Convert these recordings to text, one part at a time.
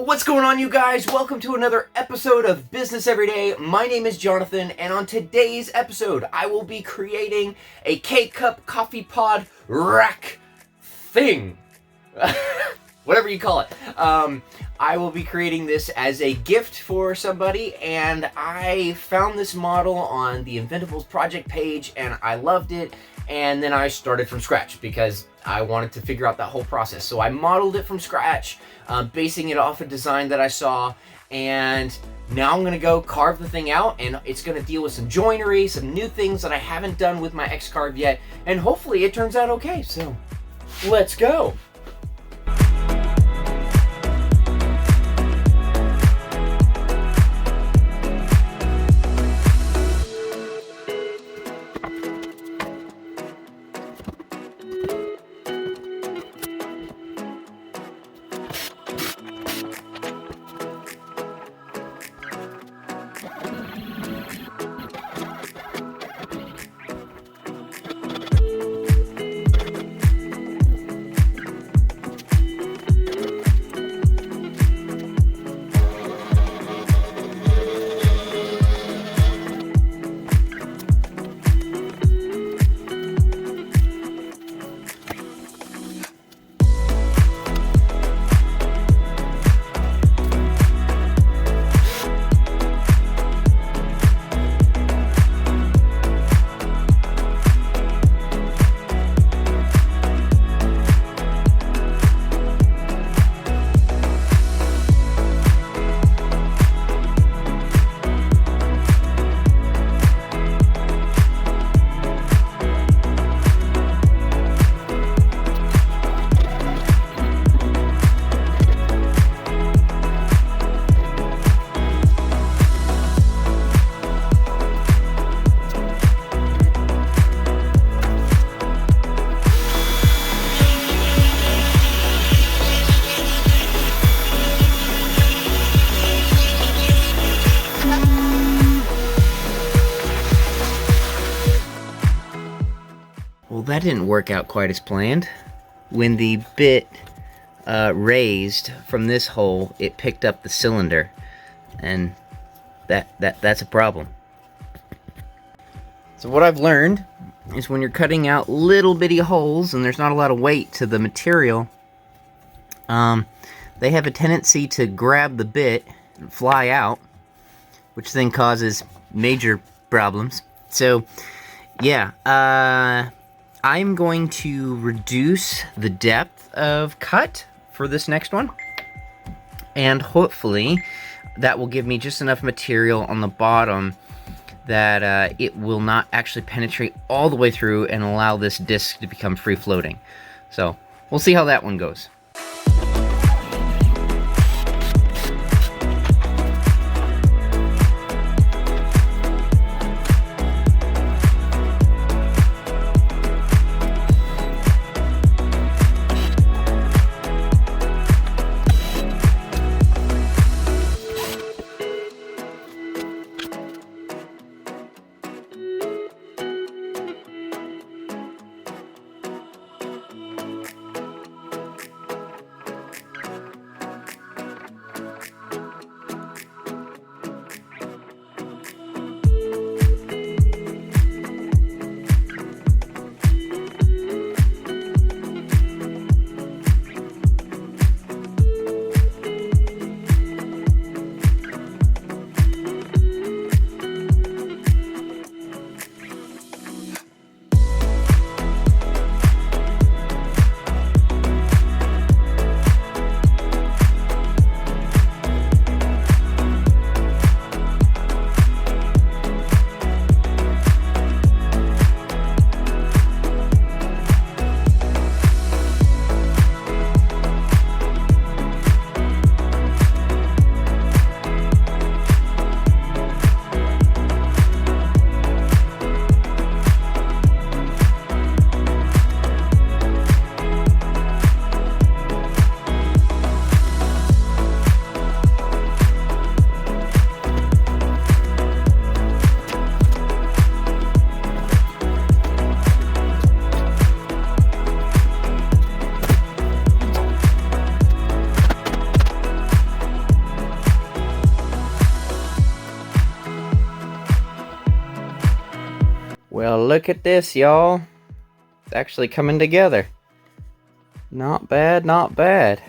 What's going on, you guys? Welcome to another episode of Business Every Day. My name is Jonathan, and on today's episode, I will be creating a K-Cup coffee pod rack thing. Whatever you call it. I will be creating this as a gift for somebody, and I found this model on the Inventables project page, and I loved it, and then I started from scratch because I wanted to figure out that whole process. So I modeled it from scratch, basing it off a design that I saw, and now I'm going to go carve the thing out, and it's going to deal with some joinery, some new things that I haven't done with my X-Carve yet, and hopefully it turns out okay. So let's go. Well, that didn't work out quite as planned. When the bit raised from this hole, it picked up the cylinder, and that's a problem. So what I've learned is when you're cutting out little bitty holes and there's not a lot of weight to the material, they have a tendency to grab the bit and fly out, which then causes major problems. So yeah, I'm going to reduce the depth of cut for this next one, and hopefully that will give me just enough material on the bottom that it will not actually penetrate all the way through and allow this disc to become free floating. So we'll see how that one goes. look at this, y'all. It's actually coming together. Not bad, not bad.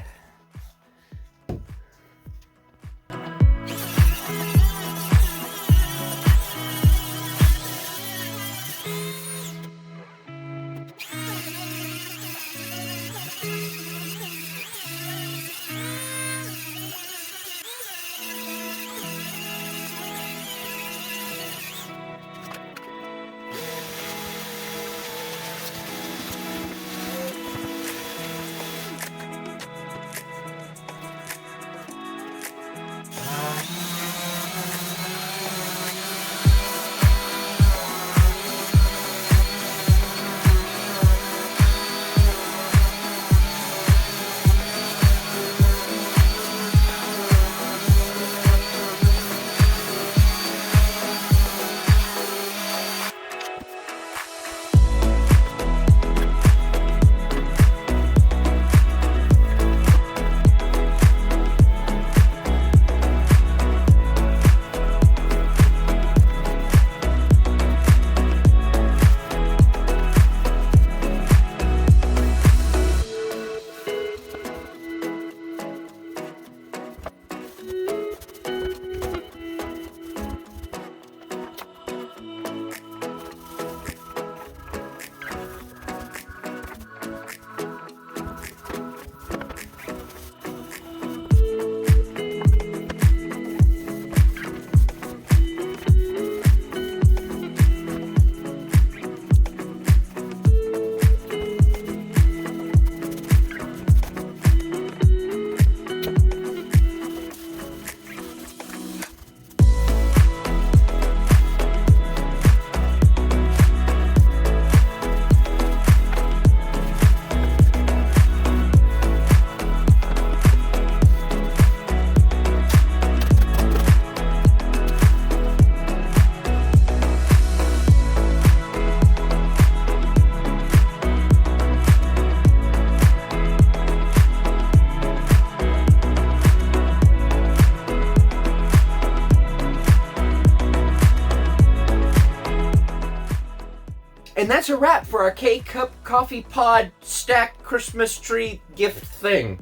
And that's a wrap for our K-Cup Coffee Pod Stack Christmas Tree gift thing.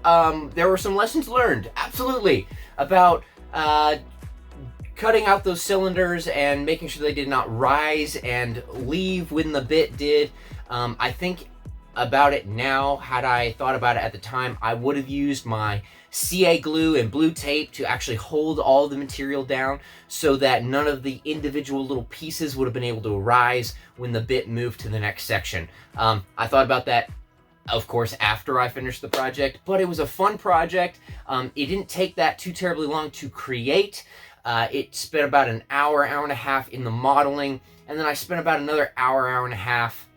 There were some lessons learned, absolutely, about cutting out those cylinders and making sure they did not rise and leave when the bit did. I think about it now, had I thought about it at the time, I would have used my CA glue and blue tape to actually hold all the material down so that none of the individual little pieces would have been able to arise when the bit moved to the next section. I thought about that, of course, after I finished the project, but it was a fun project. It didn't take that too terribly long to create. It spent about an hour, hour and a half in the modeling, and then I spent about another hour, hour and a half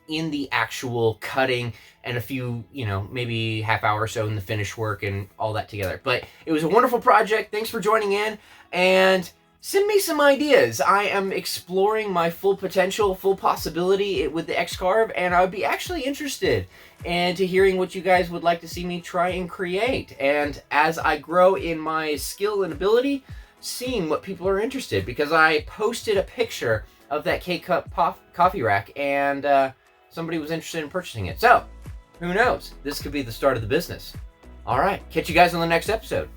in the actual cutting, and a few, maybe half hour or so in the finish work and all that together. But it was a wonderful project. Thanks for joining in, and send me some ideas. I am exploring my full potential, full possibility with the X-Carve, and I would be actually interested in hearing what you guys would like to see me try and create. And as I grow in my skill and ability, seeing what people are interested, because I posted a picture of that K-Cup coffee rack, and somebody was interested in purchasing it. So, who knows? This could be the start of the business. All right, catch you guys on the next episode.